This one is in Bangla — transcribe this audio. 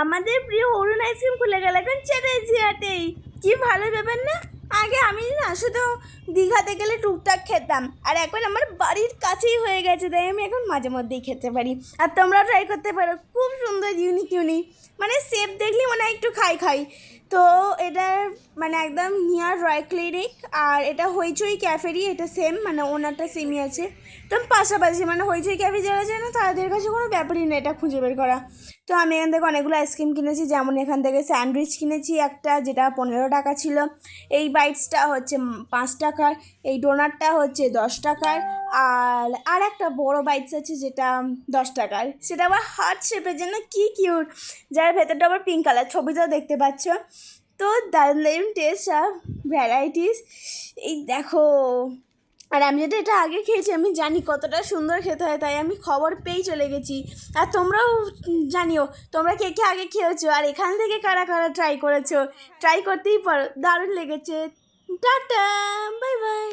আমাদের প্রিয় অরুণ আইসক্রিম খুলে গেল এখন চ্যাটার্জিহাটেই। কি ভালো ব্যাপার না। আগে আমি না শুধু দীঘাতে গেলে টুকটাক খেতাম, আর এখন আমার বাড়ির কাছেই হয়ে গেছে, তাই আমি এখন মাঝে মধ্যেই খেতে পারি। আর তোমরাও ট্রাই করতে পারো, খুব সুন্দর ইউনিক ইউনিক, মানে সেফ দেখলি মনে হয় একটু খাই খাই। তো এটার মানে একদম নিয়ার রয় ক্লিনিক, আর এটা হইচই ক্যাফেরই, এটা সেম মানে ওনারটা সেমই আছে, তো পাশাপাশি মানে হইচই ক্যাফে যারা জানো তাদের কাছে কোনো ব্যাপারই নেই এটা খুঁজে বের করা। তো আমি এখান থেকে অনেকগুলো আইসক্রিম কিনেছি, যেমন এখান থেকে স্যান্ডউইচ কিনেছি একটা, যেটা 15 টাকা ছিল। এই বাইটসটা হচ্ছে 5 টাকার, এই ডোনাটটা হচ্ছে 10 টাকার, আর একটা বড় বাইটস আছে যেটা 10 টাকার, সেটা আবার হার্ট শেপের জন্য কি কিউট, যার ভেতরটা আবার পিঙ্ক কালার, ছবিটাও দেখতে পাচ্ছ। তো দারুণ টেস্ট আর ভ্যারাইটিস, এই দেখো। আর আমি যেটা এটা আগে খেয়েছি, আমি জানি কতটা সুন্দর খেতে হয়, তাই আমি খবর পেয়েই চলে গেছি। আর তোমরাও জানিও তোমরা কে কে আগে খেয়েছো, আর এখান থেকে কারা কারা ট্রাই করেছো। ট্রাই করতেই পারো, দারুণ লেগেছে। Tata, bye bye.